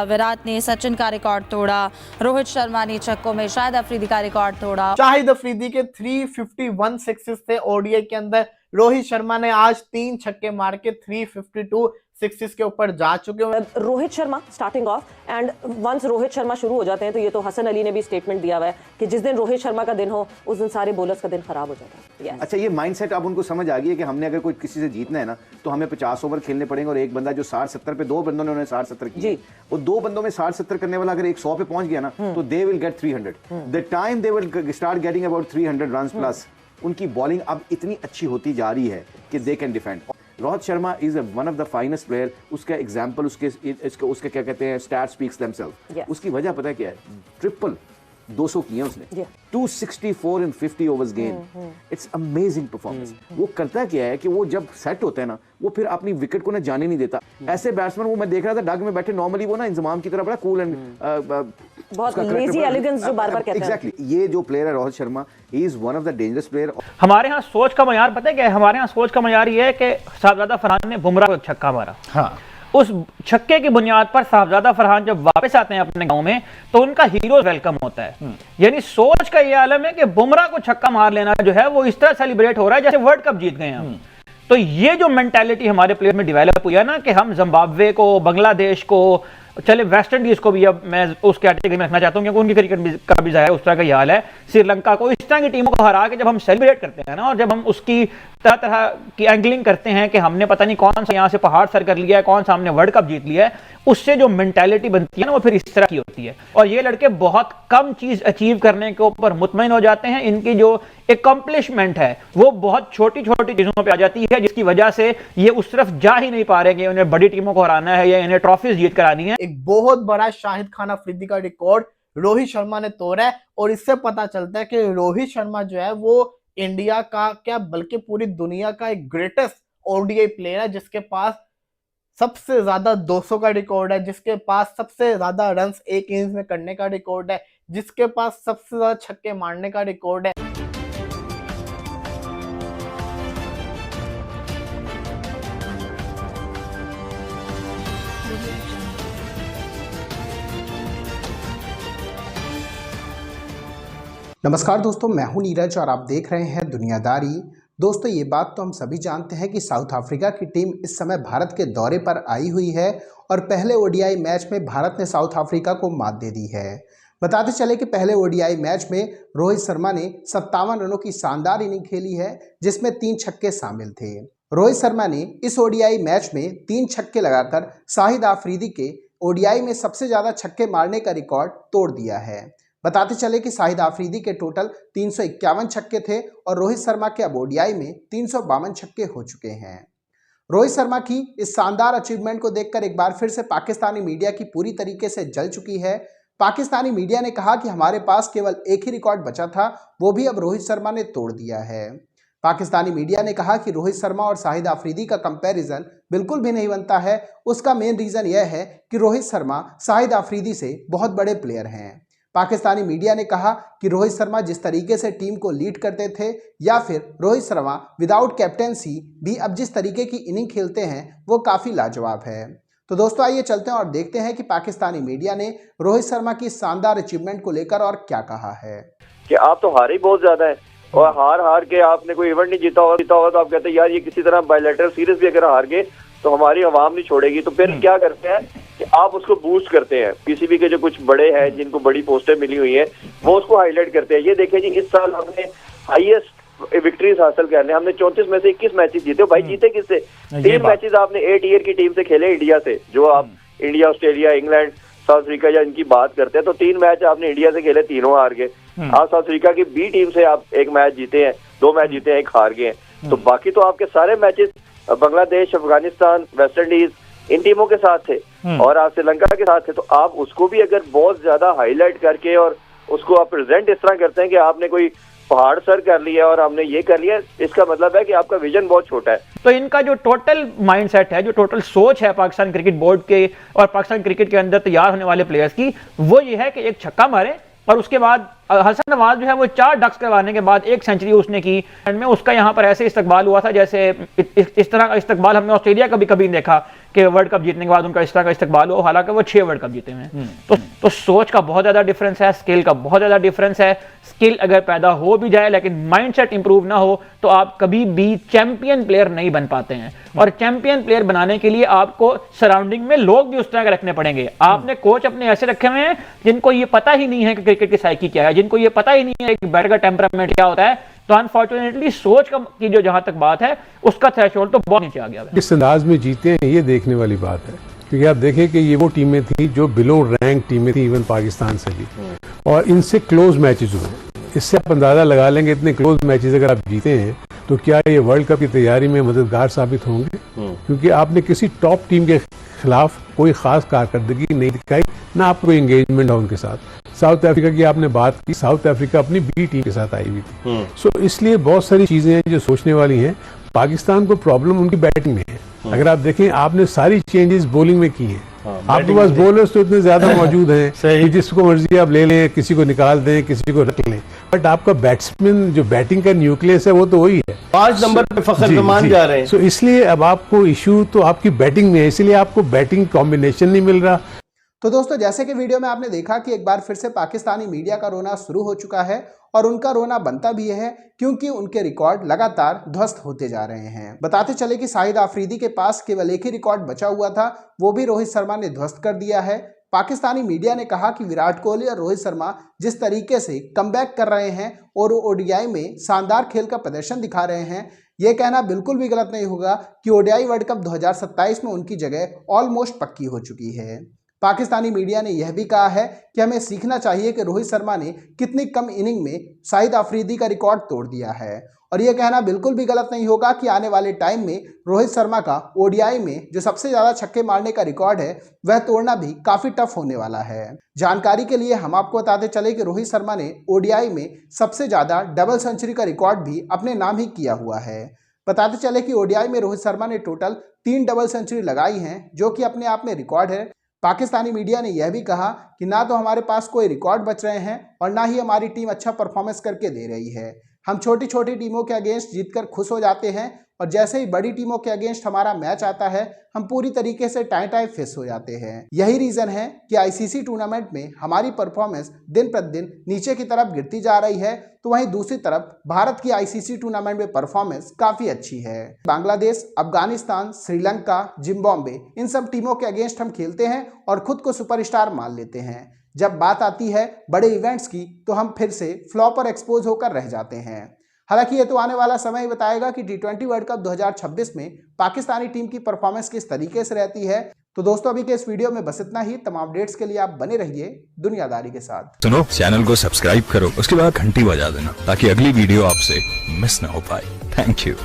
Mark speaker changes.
Speaker 1: विराट ने सचिन का रिकॉर्ड तोड़ा, रोहित शर्मा ने छक्कों में शाहिद अफरीदी का रिकॉर्ड तोड़ा।
Speaker 2: शाहिद अफरीदी के 351 सिक्सेस थे ओडीआई के अंदर। रोहित शर्मा ने आज 3 छक्के मार के 352 सिक्सेस के ऊपर जा चुके हैं।
Speaker 3: Rohit Sharma starting off and once Rohit Sharma शुरू हो जाते हैं तो ये तो हसन अली ने भी स्टेटमेंट दिया हुआ है कि जिस दिन रोहित शर्मा का दिन हो उस दिन सारे बॉलर्स का दिन खराब हो जाता है।
Speaker 4: अच्छा, ये माइंडसेट अब उनको समझ आ गई है कि हमने अगर कोई किसी से जीतना है ना तो हमें 50 ओवर खेलने पड़ेंगे और एक बंदा जो 60-70 पे, 2 बंदों ने उन्होंने 60-70 किए, वो 2 बंदों में 60-70 करने वाला अगर एक 100 पे पहुंच गया ना तो they will get 300। The time they will start getting about 300 runs plus, उनकी बॉलिंग अब इतनी अच्छी होती जा रही है कि they can defend. Rohit Sharma is one of the finest player. उसका एग्जांपल उसके क्या कहते हैं, स्टैट स्पीक्स देमसेल्फ। उसकी वजह पता है क्या है? ट्रिपल 200 किए उसने, 264 इन 50 overs game. It's amazing performance. वो करता क्या है कि वो जब सेट होता है ना वो फिर अपनी विकेट को ना जाने नहीं देता। ऐसे बैट्समैन, वो मैं देख रहा था डग में बैठे, नॉर्मली वो ना इंतजाम की तरह बड़ा कूल एंड
Speaker 3: बहुत लेजी एलिगेंस जो बार-बार कहते हैं।
Speaker 4: एग्जैक्टली, ये जो प्लेयर है Rohit Sharma, he is one of the dangerous player.
Speaker 5: हमारे यहाँ सोच का मयार पता है क्या है? हमारे यहाँ सोच का मयार ये है कि साहबजादा फरहान ने बुमराह को छक्का मारा। हाँ, उस छक्के की बुनियाद पर साहबजादा फरहान जब वापस आते हैं अपने गांव में तो उनका हीरो वेलकम होता है। यानी सोच का ये आलम है कि बुमराह को छक्का मार लेना जो है वो इस तरह सेलिब्रेट हो रहा है जैसे वर्ल्ड कप जीत गए हम। तो ये जो मेंटालिटी हमारे प्लेयर में डेवलप हुई है ना कि हम जिम्बाब्वे को, बांग्लादेश को, चले वेस्ट इंडीज को भी अब मैं उस कैटेगरी में रखना चाहता हूं क्योंकि उनकी क्रिकेट का भी जाए उस तरह का ही हाल है। श्रीलंका को, इस तरह की टीमों को हरा के जब हम सेलिब्रेट करते हैं ना और जब हम उसकी तरह तरह की एंगलिंग करते हैं कि हमने पता नहीं कौन सा यहाँ से पहाड़ सर कर लिया है, कौन सा हमने वर्ल्ड कप जीत लिया है, उससे जो मेंटालिटी बनती है ना वो फिर इस तरह की होती है। और ये लड़के बहुत कम चीज अचीव करने के ऊपर मुतमईन हो जाते हैं। इनकी जो एकम्प्लिशमेंट है वो बहुत छोटी छोटी चीजों पे आ जाती है जिसकी वजह से ये उस तरफ जा ही नहीं पा रहे कि उन्हें बड़ी टीमों को हराना है या इन्हें ट्रॉफीज जीत कर आनी है।
Speaker 2: एक बहुत बड़ा शाहिद खान अफरीदी का रिकॉर्ड रोहित शर्मा ने तोड़ा है और इससे पता चलता है कि रोहित शर्मा जो है वो इंडिया का क्या बल्कि पूरी दुनिया का एक ग्रेटेस्ट ओडीआई प्लेयर है जिसके पास सबसे ज्यादा 200 का रिकॉर्ड है, जिसके पास सबसे ज्यादा रन्स एक इनिंग्स में करने का रिकॉर्ड है, जिसके पास सबसे ज्यादा छक्के मारने का रिकॉर्ड है।
Speaker 6: नमस्कार दोस्तों, मैं हूं नीरज और आप देख रहे हैं दुनियादारी। दोस्तों, ये बात तो हम सभी जानते हैं कि साउथ अफ्रीका की टीम इस समय भारत के दौरे पर आई हुई है और पहले ओडीआई मैच में भारत ने साउथ अफ्रीका को मात दे दी है। बताते चले कि पहले ओडीआई मैच में रोहित शर्मा ने 57 रनों की शानदार इनिंग खेली है जिसमें 3 छक्के शामिल थे। रोहित शर्मा ने इस ओडीआई मैच में 3 छक्के लगाकर शाहिद अफरीदी के ओडीआई में सबसे ज्यादा छक्के मारने का रिकॉर्ड तोड़ दिया है। बताते चले कि शाहिद अफरीदी के टोटल 351 छक्के थे और रोहित शर्मा के अब ओडीआई में 352 छक्के हो चुके हैं। रोहित शर्मा की इस शानदार अचीवमेंट को देखकर एक बार फिर से पाकिस्तानी मीडिया की पूरी तरीके से जल चुकी है। पाकिस्तानी मीडिया ने कहा कि हमारे पास केवल एक ही रिकॉर्ड बचा था, वो भी अब रोहित शर्मा ने तोड़ दिया है। पाकिस्तानी मीडिया ने कहा कि रोहित शर्मा और शाहिद अफरीदी का कंपैरिजन बिल्कुल भी नहीं बनता है। उसका मेन रीजन यह है कि रोहित शर्मा शाहिद अफरीदी से बहुत बड़े प्लेयर हैं। पाकिस्तानी मीडिया ने कहा कि रोहित शर्मा जिस तरीके से टीम को लीड करते थे या फिर रोहित शर्मा विदाउट कैप्टेंसी भी अब जिस तरीके की इनिंग खेलते हैं वो काफ़ी लाजवाब है। तो दोस्तों, आइए चलते हैं और देखते हैं कि पाकिस्तानी मीडिया ने रोहित शर्मा की शानदार अचीवमेंट को लेकर और क्या कहा है।
Speaker 7: कि आप तो हारे बहुत ज्यादा है और हार के आपने कोई इवेंट नहीं जीता होगा तो आप कहते हैं यार ये किसी तरह बायलैटरल सीरीज भी अगर हार गए तो हमारी आवाम नहीं छोड़ेगी। तो फिर क्या करते हैं कि आप उसको बूस्ट करते हैं। पीसीबी के जो कुछ बड़े हैं जिनको बड़ी पोस्टें मिली हुई हैं वो उसको हाईलाइट करते हैं। ये देखिए जी, इस साल हमने हाईएस्ट विक्ट्रीज हासिल कर ली। हमने 34 में से 21 मैचेस जीते। भाई जीते किससे? 3 मैचेस आपने 8 ईयर की टीम से खेले इंडिया से। जो आप India, Australia, England, south Africa या इनकी बात करते हैं तो 3 मैच आपने इंडिया से खेले, तीनों हार गए। आप साउथ अफ्रीका की बी टीम से आप 1 मैच जीते हैं, 2 मैच जीते हैं, 1 हार गए हैं। तो बाकी तो आपके सारे matches Bangladesh, Afghanistan, West Indies इन टीमों के साथ थे और आप श्रीलंका के साथ थे। तो आप उसको भी अगर बहुत ज्यादा हाईलाइट करके और उसको आप प्रेजेंट इस तरह करते हैं कि आपने कोई पहाड़ सर कर लिया और हमने ये कर लिया, इसका मतलब है कि आपका विजन बहुत छोटा है।
Speaker 5: तो इनका जो टोटल माइंडसेट है, जो टोटल सोच है पाकिस्तान क्रिकेट बोर्ड के और पाकिस्तान क्रिकेट के अंदर तैयार होने वाले प्लेयर्स की, वो ये है कि एक छक्का मारे और उसके बाद हसन नवाज जो है वो 4 डक्स करवाने के बाद 1 सेंचुरी उसने की। एंड में उसका यहाँ पर ऐसे इस्तकबाल हुआ था जैसे इस तरह का इस्तकबाल हमने ऑस्ट्रेलिया का भी कभी देखा कि वर्ल्ड कप जीतने के बाद उनका इस तरह का इस्तकबाल हो, हालांकि वो 6 वर्ल्ड कप जीते हुए हैं। तो सोच का बहुत ज्यादा डिफरेंस है, स्किल का बहुत ज्यादा डिफरेंस है। स्किल अगर पैदा हो भी जाए लेकिन माइंडसेट इंप्रूव ना हो तो आप कभी भी चैंपियन प्लेयर नहीं बन पाते हैं। और चैंपियन प्लेयर बनाने के लिए आपको सराउंडिंग में लोग भी उस तरह के रखने पड़ेंगे। आपने कोच अपने ऐसे रखे हुए हैं जिनको ये पता ही नहीं है कि क्रिकेट की साइकी क्या है, जिनको ये पता ही नहीं है कि बैटर का टेम्परामेंट क्या होता है। तो अनफॉर्चुनेटली सोच की जो जहां तक बात है उसका थ्रेशोल्ड तो बहुत नीचे आ गया है।
Speaker 8: किस अंदाज में जीते हैं ये देखने वाली बात है, क्योंकि आप देखें कि ये वो टीमें थी जो बिलो रैंक टीमें थी इवन पाकिस्तान से भी, और इनसे क्लोज मैचेस हुए। इससे आप अंदाजा लगा लेंगे इतने क्लोज मैचेस अगर आप जीते हैं तो क्या ये वर्ल्ड कप की तैयारी में मददगार साबित होंगे, क्योंकि आपने किसी टॉप टीम के खिलाफ कोई खास कारकर्दगी नहीं दिखाई, ना आपको एंगेजमेंट है उनके साथ। साउथ अफ्रीका की आपने बात की, साउथ अफ्रीका अपनी बी टीम के साथ आई हुई थी। सो इसलिए बहुत सारी चीजें हैं जो सोचने वाली हैं। पाकिस्तान को प्रॉब्लम उनकी बैटिंग में है। अगर आप देखें आपने सारी चेंजेस बॉलिंग में की हैं। आपके पास बॉलर्स तो इतने ज्यादा मौजूद हैं कि जिसको मर्जी आप ले लें, किसी को निकाल दें, किसी को रख लें, बट आपका बैट्समैन जो बैटिंग का न्यूक्लियस है वो तो वही है।
Speaker 9: 5 नंबर पे फखर जमान जा रहे हैं।
Speaker 8: सो इसलिए अब आपको इशू तो आपकी बैटिंग में है, इसलिए आपको बैटिंग कॉम्बिनेशन नहीं मिल रहा।
Speaker 6: तो दोस्तों जैसे कि वीडियो में आपने देखा कि एक बार फिर से पाकिस्तानी मीडिया का रोना शुरू हो चुका है, और उनका रोना बनता भी है क्योंकि उनके रिकॉर्ड लगातार ध्वस्त होते जा रहे हैं। बताते चले कि शाहिद आफरीदी के पास केवल एक ही रिकॉर्ड बचा हुआ था, वो भी रोहित शर्मा ने ध्वस्त कर दिया है। पाकिस्तानी मीडिया ने कहा कि विराट कोहली और रोहित शर्मा जिस तरीके से कमबैक कर रहे हैं और ओडीआई में शानदार खेल का प्रदर्शन दिखा रहे हैं, ये कहना बिल्कुल भी गलत नहीं होगा कि ओडीआई वर्ल्ड कप 2027 में उनकी जगह ऑलमोस्ट पक्की हो चुकी है। पाकिस्तानी मीडिया ने यह भी कहा है कि हमें सीखना चाहिए कि रोहित शर्मा ने कितनी कम इनिंग में शाहिद आफरीदी का रिकॉर्ड तोड़ दिया है, और यह कहना बिल्कुल भी गलत नहीं होगा कि आने वाले टाइम में रोहित शर्मा का ओडीआई में जो सबसे ज्यादा छक्के मारने का रिकॉर्ड है वह तोड़ना भी काफी टफ होने वाला है। जानकारी के लिए हम आपको बताते चले कि रोहित शर्मा ने ओडीआई में सबसे ज्यादा डबल सेंचुरी का रिकॉर्ड भी अपने नाम ही किया हुआ है। बताते चले कि ओडीआई में रोहित शर्मा ने टोटल 3 डबल सेंचुरी लगाई हैं, जो कि अपने आप में रिकॉर्ड है। पाकिस्तानी मीडिया ने यह भी कहा कि ना तो हमारे पास कोई रिकॉर्ड बच रहे हैं और ना ही हमारी टीम अच्छा परफॉर्मेंस करके दे रही है। हम छोटी छोटी टीमों के अगेंस्ट जीतकर खुश हो जाते हैं, और जैसे ही बड़ी टीमों के अगेंस्ट हमारा मैच आता है हम पूरी तरीके से टाई फेस हो जाते हैं। यही रीजन है कि आईसीसी टूर्नामेंट में हमारी परफॉर्मेंस दिन प्रतिदिन नीचे की तरफ गिरती जा रही है, तो वहीं दूसरी तरफ भारत की आईसीसी टूर्नामेंट में परफॉर्मेंस काफी अच्छी है। बांग्लादेश, अफगानिस्तान, श्रीलंका, जिम्बाब्वे, इन सब टीमों के अगेंस्ट हम खेलते हैं और खुद को सुपरस्टार मान लेते हैं। जब बात आती है बड़े इवेंट्स की तो हम फिर से फ्लॉप और एक्सपोज होकर रह जाते हैं। हालांकि ये तो आने वाला समय ही बताएगा कि टी20 वर्ल्ड कप 2026 में पाकिस्तानी टीम की परफॉर्मेंस किस तरीके से रहती है। तो दोस्तों अभी के इस वीडियो में बस इतना ही। तमाम अपडेट्स के लिए आप बने रहिए दुनियादारी के साथ।
Speaker 10: सुनो, चैनल को सब्सक्राइब करो, उसके बाद घंटी बजा देना ताकि अगली वीडियो आपसे मिस ना हो पाए। Thank you.